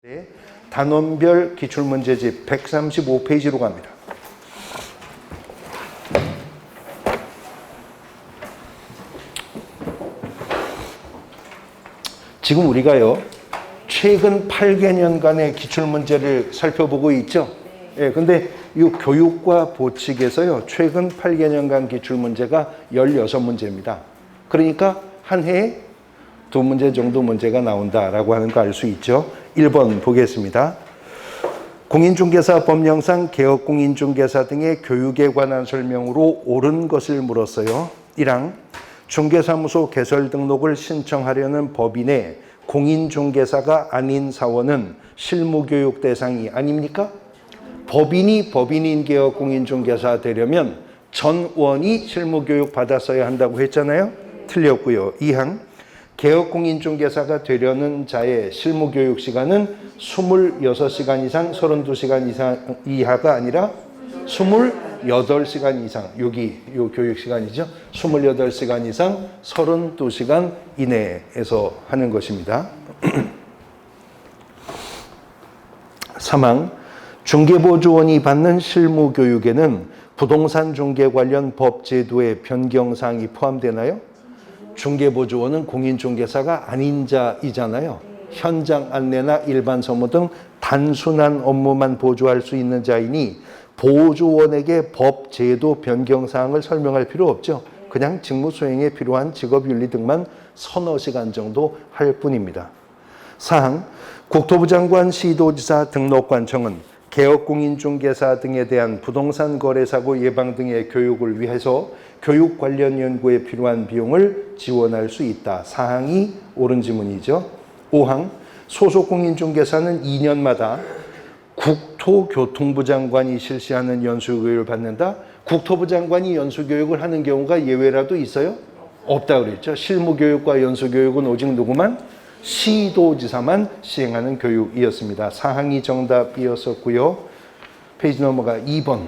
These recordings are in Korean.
네, 단원별 기출문제집 135페이지로 갑니다. 지금 우리가요, 최근 8개년간의 기출문제를 살펴보고 있죠. 예, 근데 이 교육과 보칙에서요, 최근 8개년간 기출문제가 16문제입니다. 그러니까 한 해에 2문제 정도 문제가 나온다라고 하는 거 알 수 있죠. 1번 보겠습니다. 공인중개사 법령상 개업공인중개사 등의 교육에 관한 설명으로 옳은 것을 물었어요. 1항 중개사무소 개설 등록을 신청하려는 법인의 공인중개사가 아닌 사원은 실무교육 대상이 아닙니까? 법인이 법인인 개업공인중개사 되려면 전원이 실무교육 받았어야 한다고 했잖아요. 틀렸고요. 2항 개업공인중개사가 되려는 자의 실무교육 시간은 26시간 이상 32시간 이하가 아니라 28시간 이상, 여기 요 교육 시간이죠. 28시간 이상 32시간 이내에서 하는 것입니다. 3항 중개보조원이 받는 실무교육에는 부동산 중개 관련 법 제도의 변경사항이 포함되나요? 중개보조원은 공인중개사가 아닌 자이잖아요. 현장 안내나 일반 서무 등 단순한 업무만 보조할 수 있는 자이니 보조원에게 법 제도 변경사항을 설명할 필요 없죠. 그냥 직무 수행에 필요한 직업윤리 등만 서너 시간 정도 할 뿐입니다. 4항 국토부 장관 시도지사 등록관청은 개업공인중개사 등에 대한 부동산 거래사고 예방 등의 교육을 위해서 교육 관련 연구에 필요한 비용을 지원할 수 있다. 사항이 옳은 지문이죠. 5항 소속 공인중개사는 2년마다 국토교통부 장관이 실시하는 연수교육을 받는다. 국토부 장관이 연수교육을 하는 경우가 예외라도 있어요? 없다 그랬죠. 실무교육과 연수교육은 오직 누구만? 시도지사만 시행하는 교육이었습니다. 사항이 정답이었었고요. 페이지 넘어가 2번.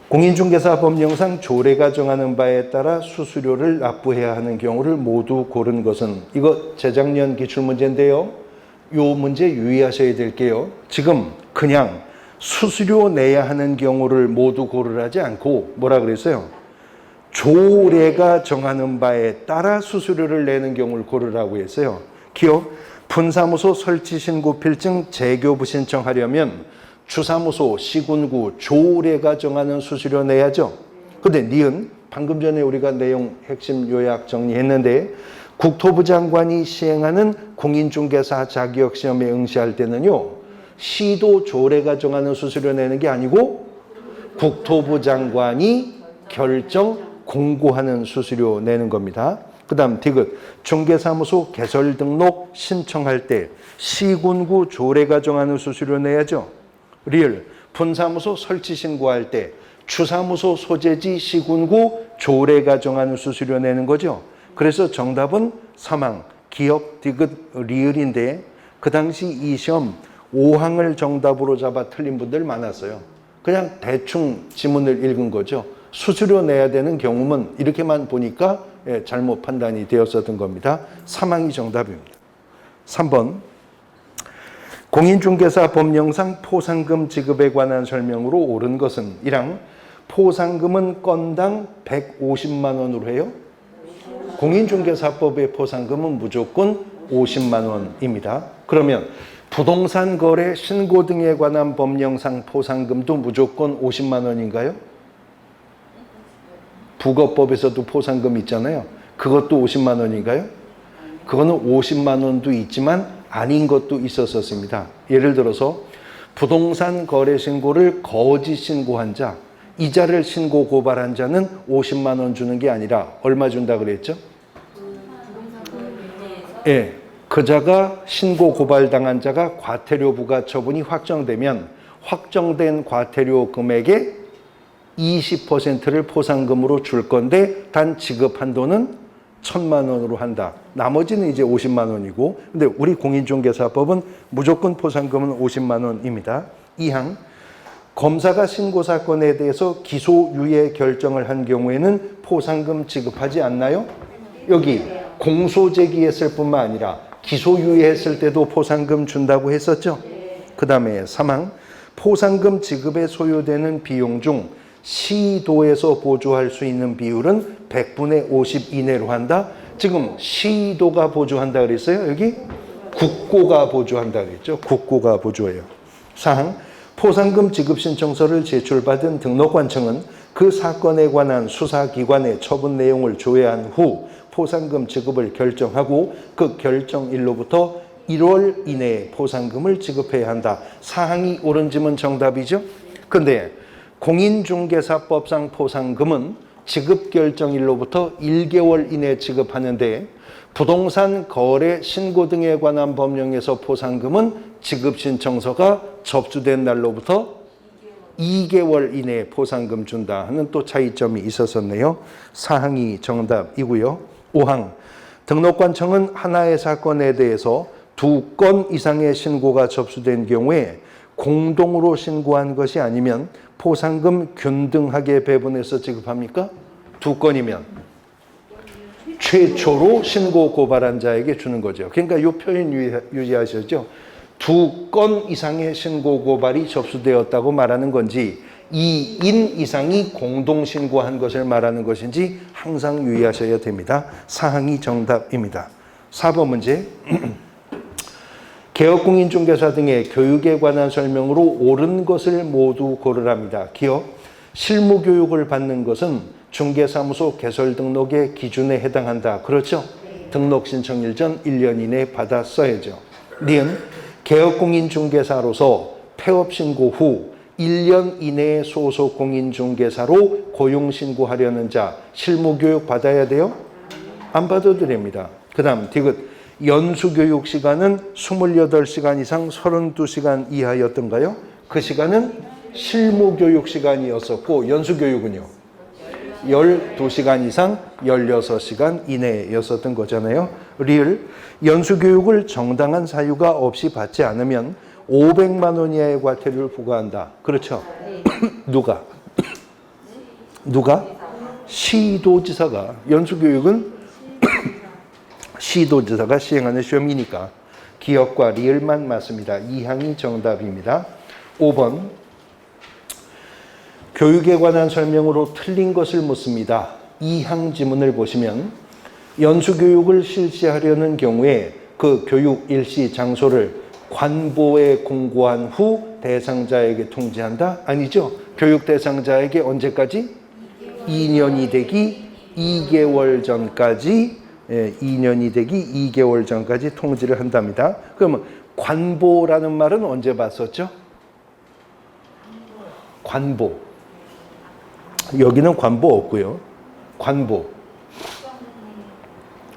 공인중개사 법령상 조례가 정하는 바에 따라 수수료를 납부해야 하는 경우를 모두 고른 것은, 이거 재작년 기출문제인데요. 요 문제 유의하셔야 될게요. 지금 그냥 수수료 내야 하는 경우를 모두 고르라지 않고 뭐라 그랬어요? 조례가 정하는 바에 따라 수수료를 내는 경우를 고르라고 했어요. 기업 분사무소 설치신고 필증 재교부 신청하려면 주사무소, 시군구, 조례가 정하는 수수료 내야죠. 근데 니은 방금 전에 우리가 내용 핵심 요약 정리했는데 국토부 장관이 시행하는 공인중개사 자격시험에 응시할 때는요, 시도 조례가 정하는 수수료 내는 게 아니고 국토부 장관이 결정 공고하는 수수료 내는 겁니다. 그 다음 디귿 중개사무소 개설 등록 신청할 때 시군구 조례가 정하는 수수료 내야죠. 리을 분사무소 설치 신고할 때 주사무소 소재지 시군구 조례가 정하는 수수료 내는 거죠. 그래서 정답은 3항 기업 디귿 리을인데 그 당시 이 시험 5항을 정답으로 잡아 틀린 분들 많았어요. 그냥 대충 지문을 읽은 거죠. 수수료 내야 되는 경우는 이렇게만 보니까 잘못 판단이 되었었던 겁니다. 3항이 정답입니다. 3번 공인중개사 법령상 포상금 지급에 관한 설명으로 옳은 것은 1항 포상금은 건당 150만 원으로 해요. 공인중개사법의 포상금은 무조건 50만 원입니다. 그러면 부동산 거래 신고 등에 관한 법령상 포상금도 무조건 50만 원인가요? 부거법에서도 포상금 있잖아요. 그것도 50만 원인가요? 그거는 50만 원도 있지만 아닌 것도 있었습니다. 예를 들어서 부동산 거래 신고를 거짓 신고한 자, 이자를 신고 고발한 자는 50만 원 주는 게 아니라 얼마 준다 그랬죠? 예, 그 자가 신고 고발당한 자가 과태료 부과 처분이 확정되면 확정된 과태료 금액의 20%를 포상금으로 줄 건데 단 지급 한도는 1,000만 원으로 한다. 나머지는 이제 50만 원이고, 근데 우리 공인중개사법은 무조건 포상금은 50만 원입니다. 2항 검사가 신고 사건에 대해서 기소유예 결정을 한 경우에는 포상금 지급하지 않나요? 여기 공소 제기했을 뿐만 아니라 기소유예했을 때도 포상금 준다고 했었죠. 그 다음에 3항 포상금 지급에 소요되는 비용 중 시도에서 보조할 수 있는 비율은 100분의 50 이내로 한다. 지금 시도가 보조한다 그랬어요. 여기 국고가 보조한다 그랬죠. 국고가 보조해요. 4항 포상금 지급 신청서를 제출받은 등록관청은 그 사건에 관한 수사기관의 처분 내용을 조회한 후 포상금 지급을 결정하고 그 결정일로부터 1월 이내에 포상금을 지급해야 한다. 사항이 옳은지면 정답이죠. 근데 공인중개사법상 포상금은 지급 결정일로부터 1개월 이내에 지급하는데 부동산 거래 신고 등에 관한 법령에서 포상금은 지급 신청서가 접수된 날로부터 2개월 이내에 포상금 준다 하는 또 차이점이 있었었네요. 사항이 정답이고요. 5항 등록관청은 하나의 사건에 대해서 2건 이상의 신고가 접수된 경우에 공동으로 신고한 것이 아니면 포상금 균등하게 배분해서 지급합니까? 2건이면 최초로 신고 고발한 자에게 주는 거죠. 그러니까 이 표현 유의하셨죠? 2건 이상의 신고 고발이 접수되었다고 말하는 건지 2인 이상이 공동 신고한 것을 말하는 것인지 항상 유의하셔야 됩니다. 사항이 정답입니다. 4번 문제 개업공인중개사 등의 교육에 관한 설명으로 옳은 것을 모두 고르랍니다. 기업, 실무교육을 받는 것은 중개사무소 개설 등록의 기준에 해당한다. 그렇죠? 등록 신청일 전 1년 이내에 받았어야죠. 니은, 개업공인중개사로서 폐업신고 후 1년 이내에 소속 공인중개사로 고용신고하려는 자, 실무교육 받아야 돼요? 안 받아도 됩니다. 그 다음, 디귿. 연수교육 시간은 28시간 이상 32시간 이하였던가요? 그 시간은 실무교육 시간이었었고 연수교육은요? 12시간 이상 16시간 이내였었던 거잖아요. 리을 연수교육을 정당한 사유가 없이 받지 않으면 500만 원 이하의 과태료를 부과한다. 그렇죠? 누가? 시도지사가. 연수교육은 시도지사가 시행하는 시험이니까 기업과 리을만 맞습니다. 2항이 정답입니다. 5번 교육에 관한 설명으로 틀린 것을 묻습니다. 2항 지문을 보시면 연수교육을 실시하려는 경우에 그 교육 일시 장소를 관보에 공고한 후 대상자에게 통지한다? 아니죠. 교육 대상자에게 언제까지? 2년이 되기 2개월 전까지 2년이 되기 2개월 전까지 통지를 한답니다. 그러면 관보라는 말은 언제 봤었죠? 관보. 여기는 관보 없고요. 관보.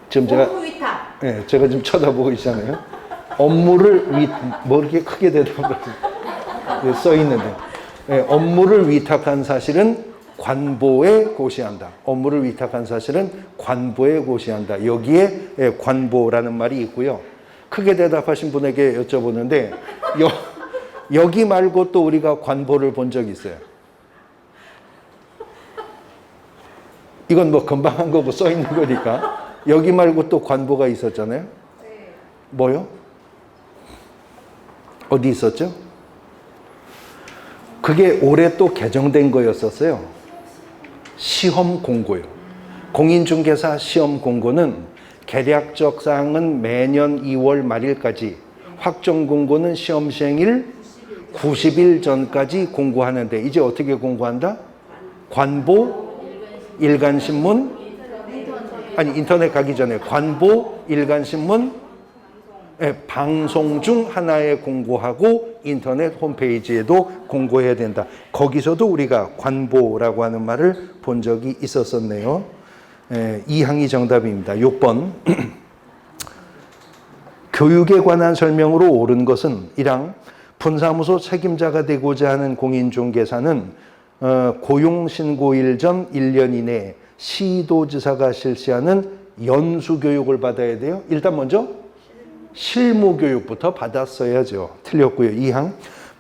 지금 제가 지금 쳐다보고 있잖아요. 업무를 뭐 이렇게 크게 대답을 써 있는데 업무를 위탁한 사실은 관보에 고시한다. 업무를 위탁한 사실은 관보에 고시한다. 여기에 관보라는 말이 있고요. 크게 대답하신 분에게 여쭤보는데 여기 말고 또 우리가 관보를 본 적이 있어요. 이건 뭐 금방 한 거고 써 있는 거니까. 여기 말고 또 관보가 있었잖아요. 뭐요? 어디 있었죠? 그게 올해 또 개정된 거였었어요. 시험 공고요. 공인중개사 시험 공고는 개략적 사항은 매년 2월 말일까지, 확정 공고는 시험 시행일 90일 전까지 공고하는데 이제 어떻게 공고한다? 관보, 일간신문, 아니 인터넷 가기 전에 관보, 일간신문, 방송 중 하나에 공고하고 인터넷 홈페이지에도 공고해야 된다. 거기서도 우리가 관보라고 하는 말을 본 적이 있었었네요. 2항이 정답입니다. 6번 교육에 관한 설명으로 옳은 것은 1항 분사무소 책임자가 되고자 하는 공인중개사는 고용신고일 전 1년 이내에 시도지사가 실시하는 연수교육을 받아야 돼요. 일단 먼저 실무교육부터 받았어야죠. 틀렸고요. 2항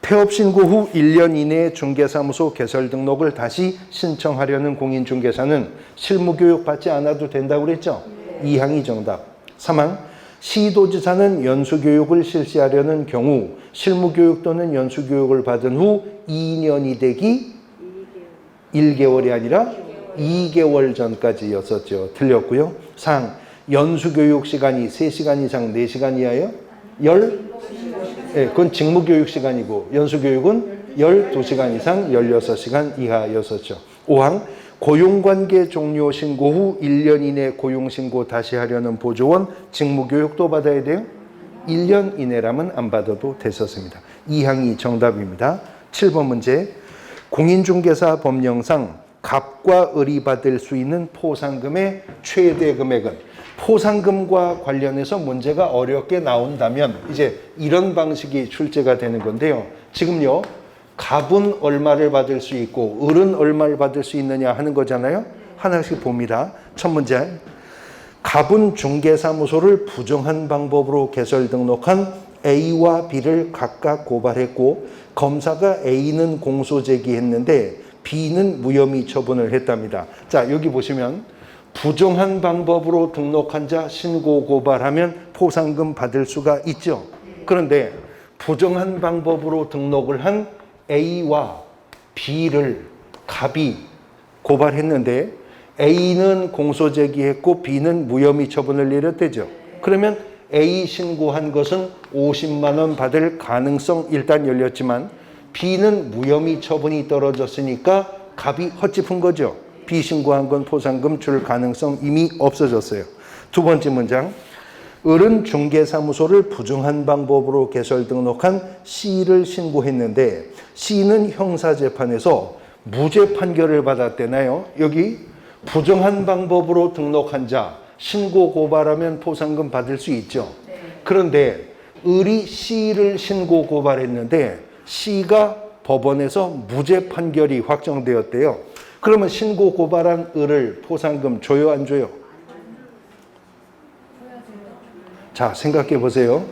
폐업신고 후 1년 이내에 중개사무소 개설 등록을 다시 신청하려는 공인중개사는 실무교육 받지 않아도 된다고 그랬죠. 2항이 정답. 3항 시도지사는 연수교육을 실시하려는 경우 실무교육 또는 연수교육을 받은 후 2년이 되기 1개월이 아니라 2개월 전까지였었죠. 틀렸고요. 상, 연수교육 시간이 3시간 이상 4시간 이하요? 그건 직무교육 시간이고 연수교육은 12시간 이상 16시간 이하였었죠. 5항, 고용관계 종료 신고 후 1년 이내 고용신고 다시 하려는 보조원 직무교육도 받아야 돼요? 1년 이내라면 안 받아도 됐었습니다. 2항이 정답입니다. 7번 문제, 공인중개사 법령상 갑과 을이 받을 수 있는 포상금의 최대 금액은, 포상금과 관련해서 문제가 어렵게 나온다면 이제 이런 방식이 출제가 되는 건데요. 지금요, 갑은 얼마를 받을 수 있고 을은 얼마를 받을 수 있느냐 하는 거잖아요. 하나씩 봅니다. 첫 문제, 갑은 중개사무소를 부정한 방법으로 개설 등록한 A와 B를 각각 고발했고 검사가 A는 공소 제기했는데 B는 무혐의 처분을 했답니다. 자, 여기 보시면 부정한 방법으로 등록한 자 신고 고발하면 포상금 받을 수가 있죠. 그런데 부정한 방법으로 등록을 한 A와 B를 갑이 고발했는데 A는 공소 제기했고 B는 무혐의 처분을 내렸대죠. 그러면 A 신고한 것은 50만 원 받을 가능성 일단 열렸지만 B는 무혐의 처분이 떨어졌으니까 갑이 헛짚은 거죠. B 신고한 건 포상금 줄 가능성 이미 없어졌어요. 두 번째 문장, 을은 중개사무소를 부정한 방법으로 개설 등록한 C를 신고했는데 C는 형사재판에서 무죄 판결을 받았대나요? 여기 부정한 방법으로 등록한 자 신고 고발하면 포상금 받을 수 있죠. 그런데 을이 C를 신고 고발했는데 C가 법원에서 무죄 판결이 확정되었대요. 그러면 신고 고발한 을을 포상금 줘요, 안 줘요? 자, 생각해 보세요.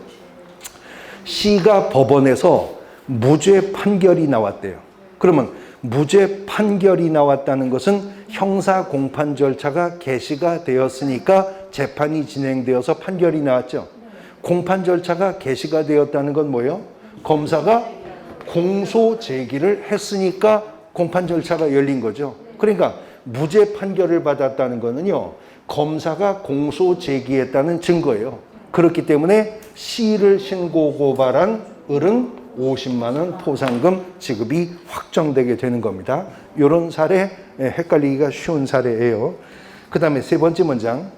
C가 법원에서 무죄 판결이 나왔대요. 그러면 무죄 판결이 나왔다는 것은 형사 공판 절차가 개시가 되었으니까 재판이 진행되어서 판결이 나왔죠. 공판 절차가 개시가 되었다는 건 뭐예요? 검사가 공소 제기를 했으니까 공판 절차가 열린 거죠. 그러니까 무죄 판결을 받았다는 거는요, 검사가 공소 제기했다는 증거예요. 그렇기 때문에 C를 신고 고발한 을은 50만 원 포상금 지급이 확정되게 되는 겁니다. 이런 사례, 헷갈리기가 쉬운 사례예요. 그 다음에 세 번째 문장,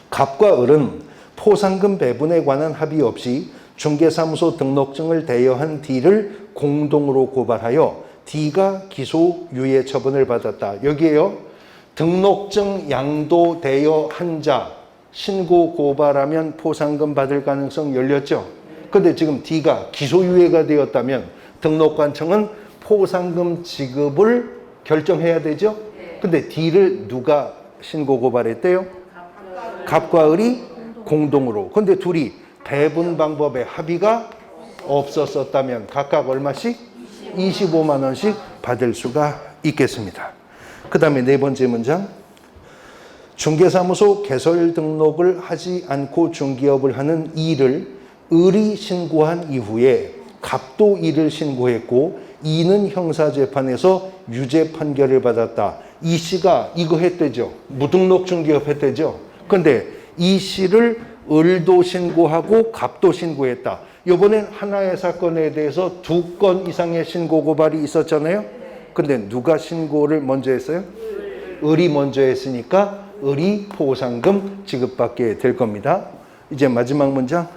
갑과 을은 포상금 배분에 관한 합의 없이 중개사무소 등록증을 대여한 D를 공동으로 고발하여 D가 기소유예 처분을 받았다. 여기에요, 등록증 양도 대여한 자 신고 고발하면 포상금 받을 가능성 열렸죠. 근데 지금 D가 기소유예가 되었다면 등록관청은 포상금 지급을 결정해야 되죠. 근데 D를 누가 신고 고발했대요? 갑과 을이 공동으로. 근데 둘이 배분 방법에 합의가 없었다면 각각 얼마씩? 25만 원씩 받을 수가 있겠습니다. 그 다음에 네 번째 문장, 중개사무소 개설 등록을 하지 않고 중개업을 하는 이를 을이 신고한 이후에 갑도 이를 신고했고 이는 형사재판에서 유죄 판결을 받았다. 이 씨가 이거 했대죠. 무등록 중개업 했대죠. 그런데 이 씨를 을도 신고하고 갑도 신고했다. 이번엔 하나의 사건에 대해서 2건 이상의 신고 고발이 있었잖아요. 근데 누가 신고를 먼저 했어요? 을이 먼저 했으니까 을이 포상금 지급받게 될 겁니다. 이제 마지막 문장,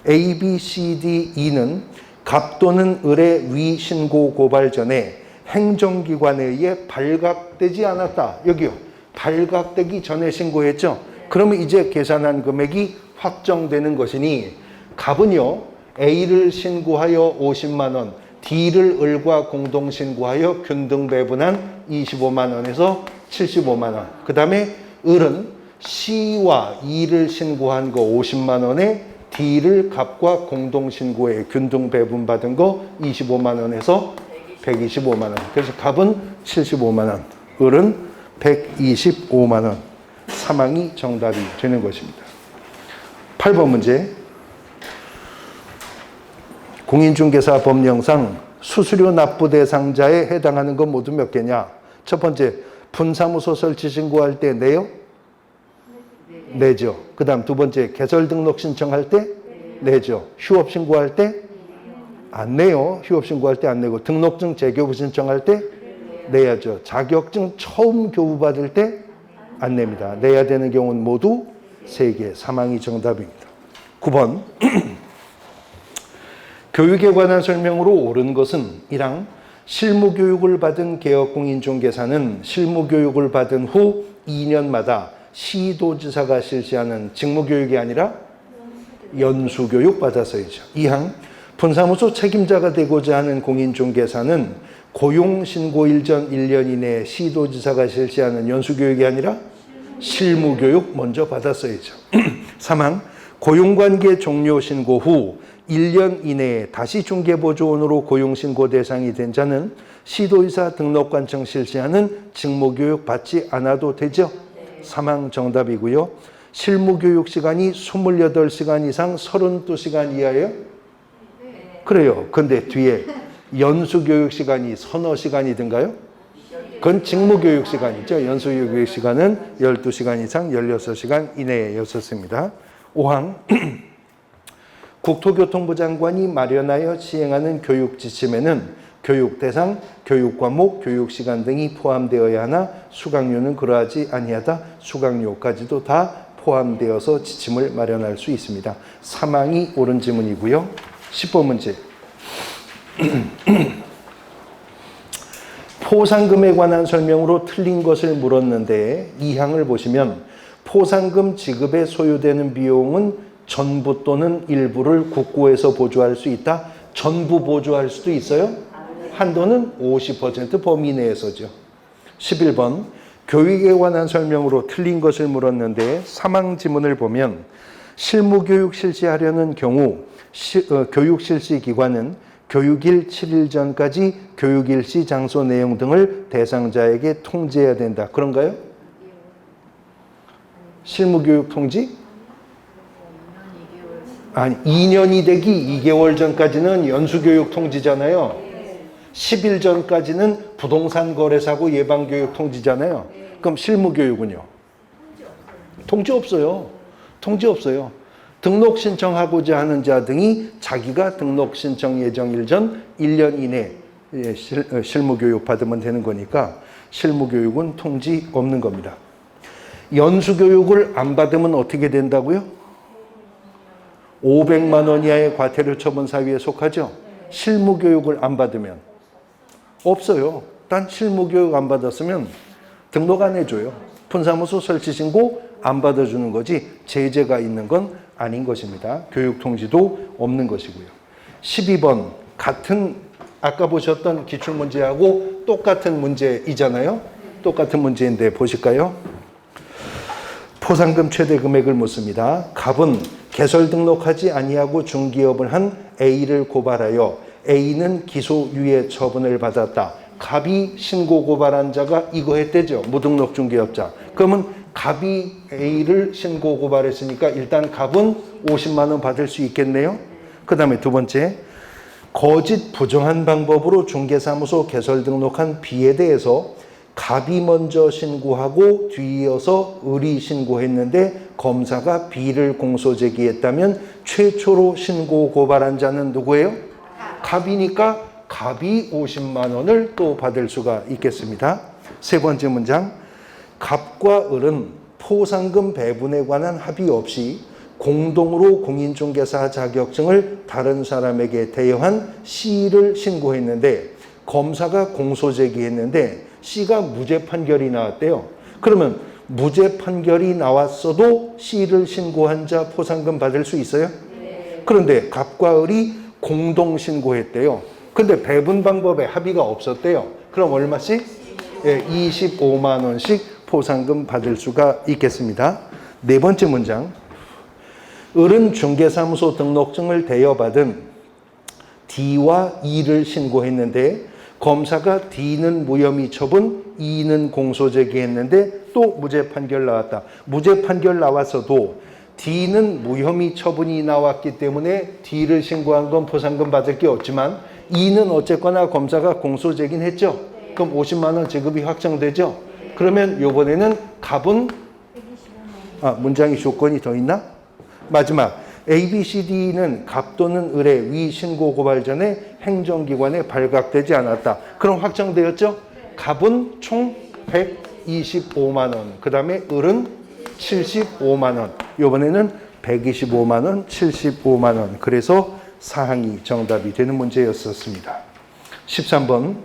A, B, C, D, E는 갑 또는 을의 위 신고 고발 전에 행정기관에 의해 발각되지 않았다. 여기요, 발각되기 전에 신고했죠. 그러면 이제 계산한 금액이 확정되는 것이니 갑은요, A를 신고하여 50만 원, D를 을과 공동 신고하여 균등 배분한 25만 원에서 75만 원. 그 다음에 을은 C와 E를 신고한 거 50만 원에 D를 갑과 공동 신고에 균등 배분 받은 거 25만 원에서 125만 원. 그래서 갑은 75만 원, 을은 125만 원. 사망이 정답이 되는 것입니다. 8번 문제. 공인중개사 법령상 수수료 납부 대상자에 해당하는 건 모두 몇 개냐? 첫 번째, 분사무소 설치 신고할 때 내요? 내죠. 그 다음 두 번째, 개설 등록 신청할 때 내죠. 휴업 신고할 때 안 내요. 휴업 신고할 때 안 내고, 등록증 재교부 신청할 때 내야죠. 자격증 처음 교부받을 때 안 냅니다. 내야 되는 경우는 모두 3개. 사망이 정답입니다. 9번. 교육에 관한 설명으로 옳은 것은 1항 실무교육을 받은 개업공인중개사는 실무교육을 받은 후 2년마다 시도지사가 실시하는 직무교육이 아니라 연수교육 받았어야죠. 2항 분사무소 책임자가 되고자 하는 공인중개사는 고용신고일 전 1년 이내에 시도지사가 실시하는 연수교육이 아니라 실무교육 먼저 받았어야죠. 3항 고용관계 종료 신고 후 1년 이내에 다시 중개보조원으로 고용신고 대상이 된 자는 시도의사 등록관청 실시하는 직무교육 받지 않아도 되죠? 3항 정답이고요. 실무교육 시간이 28시간 이상 32시간 이하예요? 그래요. 근데 뒤에 연수교육 시간이 서너 시간이든가요? 그건 직무교육 시간이죠. 연수교육 시간은 12시간 이상 16시간 이내였었습니다. 5항 국토교통부 장관이 마련하여 시행하는 교육 지침에는 교육 대상, 교육 과목, 교육 시간 등이 포함되어야 하나 수강료는 그러하지 아니하다. 수강료까지도 다 포함되어서 지침을 마련할 수 있습니다. 사망이 옳은 지문이고요. 10번 문제. 포상금에 관한 설명으로 틀린 것을 물었는데 이 항을 보시면 포상금 지급에 소요되는 비용은 전부 또는 일부를 국고에서 보조할 수 있다. 전부 보조할 수도 있어요. 한도는 50% 범위 내에서죠. 11번 교육에 관한 설명으로 틀린 것을 물었는데 사망 지문을 보면 실무교육 실시하려는 경우 교육 실시 기관은 교육일 7일 전까지 교육일 시 장소 내용 등을 대상자에게 통지해야 된다. 그런가요? 실무교육 통지? 아니, 2년이 되기 2개월 전까지는 연수교육 통지잖아요. 10일 전까지는 부동산 거래사고 예방교육 통지잖아요. 그럼 실무교육은요? 통지 없어요. 통지 없어요. 등록 신청하고자 하는 자 등이 자기가 등록 신청 예정일 전 1년 이내 실무교육 받으면 되는 거니까 실무교육은 통지 없는 겁니다. 연수교육을 안 받으면 어떻게 된다고요? 500만 원 이하의 과태료 처분 사유에 속하죠. 실무교육을 안 받으면 없어요. 단 실무교육 안 받았으면 등록 안 해줘요. 분사무소 설치 신고 안 받아주는 거지 제재가 있는 건 아닌 것입니다. 교육 통지도 없는 것이고요. 12번 같은 아까 보셨던 기출문제하고 똑같은 문제이잖아요. 똑같은 문제인데 보실까요? 포상금 최대 금액을 묻습니다. 갑은 개설 등록하지 아니하고 중기업을 한 A를 고발하여 A는 기소유예 처분을 받았다. 갑이 신고 고발한 자가 이거 했대죠. 무등록 중개업자. 그러면 갑이 A를 신고 고발했으니까 일단 갑은 50만 원 받을 수 있겠네요. 그 다음에 두 번째, 거짓 부정한 방법으로 중개사무소 개설 등록한 B에 대해서 갑이 먼저 신고하고 뒤이어서 을이 신고했는데 검사가 B를 공소 제기했다면 최초로 신고 고발한 자는 누구예요? 갑이니까 갑이 50만 원을 또 받을 수가 있겠습니다. 세 번째 문장, 갑과 을은 포상금 배분에 관한 합의 없이 공동으로 공인중개사 자격증을 다른 사람에게 대여한 C를 신고했는데 검사가 공소 제기했는데 C가 무죄 판결이 나왔대요. 그러면 무죄 판결이 나왔어도 C를 신고한 자 포상금 받을 수 있어요? 그런데 갑과 을이 공동 신고했대요. 근데 배분 방법에 합의가 없었대요. 그럼 얼마씩? 25만 원씩 포상금 받을 수가 있겠습니다. 네 번째 문장, 을은 중개사무소 등록증을 대여받은 D와 E를 신고했는데 검사가 D는 무혐의 처분, E는 공소 제기했는데 또 무죄 판결 나왔다. 무죄 판결 나왔어도 D는 무혐의 처분이 나왔기 때문에 D를 신고한 건 포상금 받을 게 없지만 E는 어쨌거나 검사가 공소 제기했죠. 그럼 50만 원 지급이 확정되죠. 그러면 이번에는 갑은 문장이 조건이 더 있나? 마지막 A, B, C, D는 갑 또는 을의 위 신고 고발 전에 행정기관에 발각되지 않았다. 그럼 확정되었죠? 갑은 총 125만 원. 그 다음에 을은 75만 원. 이번에는 125만 원, 75만 원. 그래서 사항이 정답이 되는 문제였었습니다. 13번.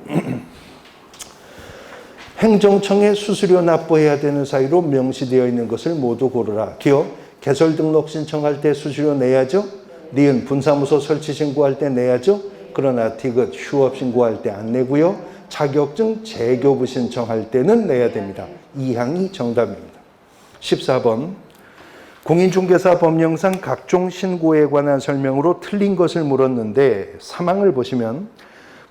행정청에 수수료 납부해야 되는 사유로 명시되어 있는 것을 모두 고르라. 기억, 개설 등록 신청할 때 수수료 내야죠. 니은, 분사무소 설치 신고할 때 내야죠. 그러나 디귿, 휴업 신고할 때 안 내고요. 자격증 재교부 신청할 때는 내야 됩니다. 이 항이 정답입니다. 14번. 공인중개사 법령상 각종 신고에 관한 설명으로 틀린 것을 물었는데 3항을 보시면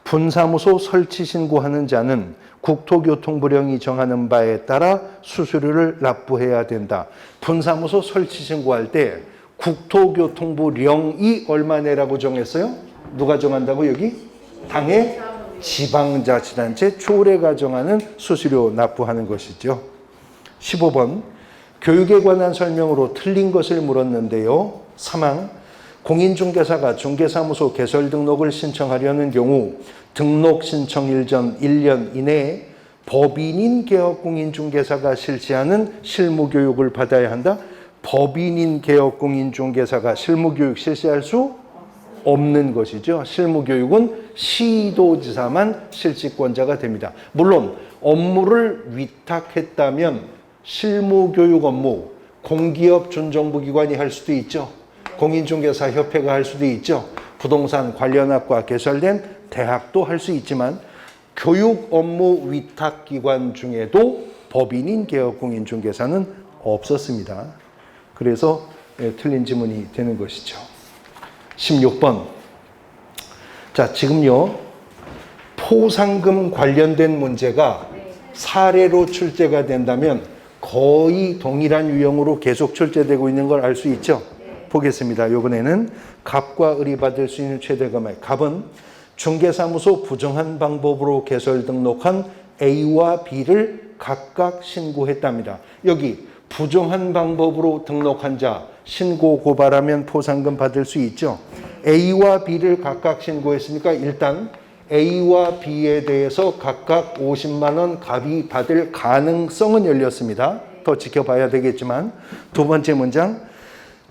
분사무소 설치 신고하는 자는 국토교통부령이 정하는 바에 따라 수수료를 납부해야 된다. 분사무소 설치 신고할 때 국토교통부령이 얼마 내라고 정했어요? 누가 정한다고 여기? 당의 지방자치단체 초례가 정하는 수수료 납부하는 것이죠. 15번. 교육에 관한 설명으로 틀린 것을 물었는데요. 3항. 공인중개사가 중개사무소 개설 등록을 신청하려는 경우 등록 신청일 전 1년 이내에 법인인 개업 공인중개사가 실시하는 실무교육을 받아야 한다. 법인인 개업 공인중개사가 실무교육 실시할 수 없는 것이죠. 실무교육은 시도지사만 실시권자가 됩니다. 물론 업무를 위탁했다면 실무교육 업무 공기업 준정부기관이 할 수도 있죠. 공인중개사 협회가 할 수도 있죠. 부동산 관련 학과 개설된 대학도 할 수 있지만 교육 업무 위탁기관 중에도 법인인 개업 공인중개사는 없었습니다. 그래서 틀린 지문이 되는 것이죠. 16번. 자, 지금요. 포상금 관련된 문제가 사례로 출제가 된다면 거의 동일한 유형으로 계속 출제되고 있는 걸 알 수 있죠. 보겠습니다. 이번에는 갑과 을이 받을 수 있는 최대 금액. 갑은 중개사무소 부정한 방법으로 개설 등록한 A와 B를 각각 신고했답니다. 여기 부정한 방법으로 등록한 자 신고 고발하면 포상금 받을 수 있죠. A와 B를 각각 신고했으니까 일단 A와 B에 대해서 각각 50만 원 갑이 받을 가능성은 열렸습니다. 더 지켜봐야 되겠지만 두 번째 문장.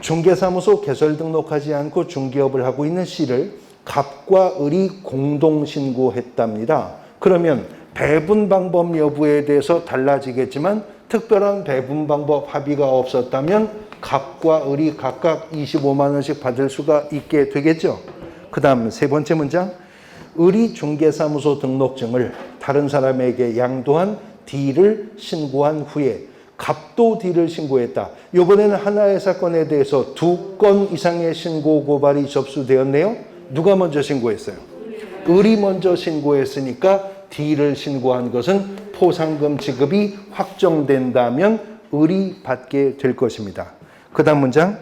중개사무소 개설 등록하지 않고 중개업을 하고 있는 C를 갑과 을이 공동 신고했답니다. 그러면 배분 방법 여부에 대해서 달라지겠지만 특별한 배분 방법 합의가 없었다면 갑과 을이 각각 25만 원씩 받을 수가 있게 되겠죠. 그 다음 세 번째 문장. 을이 중개사무소 등록증을 다른 사람에게 양도한 D를 신고한 후에 갑도 D를 신고했다. 이번에는 하나의 사건에 대해서 2건 이상의 신고 고발이 접수되었네요. 누가 먼저 신고했어요? 을이 먼저 신고했으니까 D를 신고한 것은 포상금 지급이 확정된다면 을이 받게 될 것입니다. 그 다음 문장.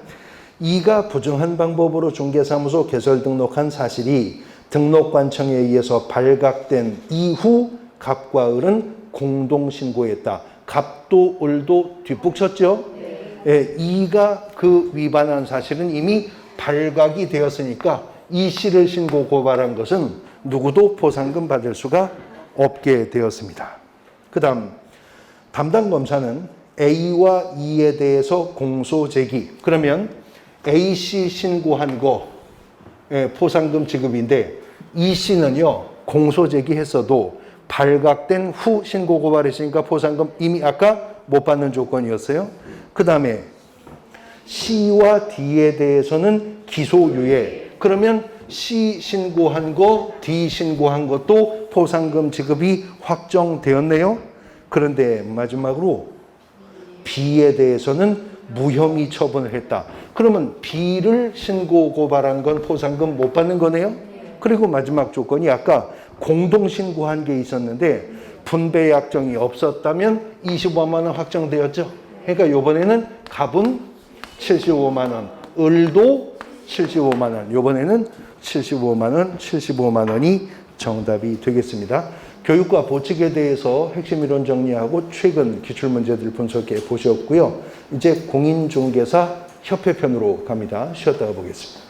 이가 부정한 방법으로 중개사무소 개설 등록한 사실이 등록관청에 의해서 발각된 이후 갑과 을은 공동 신고했다. 갑도 을도 뒷북쳤죠. 이가 그 위반한 사실은 이미 발각이 되었으니까 이 씨를 신고 고발한 것은 누구도 포상금 받을 수가 없게 되었습니다. 그 다음 담당 검사는 A와 E에 대해서 공소 제기. 그러면 A씨 신고한 거 포상금 지급인데 E씨는요 공소 제기했어도 발각된 후 신고 고발했으니까 포상금 이미 아까 못 받는 조건이었어요. 그 다음에 C와 D에 대해서는 기소유예. 그러면 C 신고한 거, D 신고한 것도 포상금 지급이 확정되었네요. 그런데 마지막으로 B에 대해서는 무혐의 처분을 했다. 그러면 B를 신고 고발한 건 포상금 못 받는 거네요. 그리고 마지막 조건이 아까 공동 신고한 게 있었는데 분배 약정이 없었다면 25만 원 확정되었죠. 그러니까 이번에는 갑은 75만 원. 을도 75만 원. 이번에는 75만 원, 75만 원이 정답이 되겠습니다. 교육과 보직에 대해서 핵심 이론 정리하고 최근 기출문제들 분석해 보셨고요. 이제 공인중개사 협회 편으로 갑니다. 쉬었다가 보겠습니다.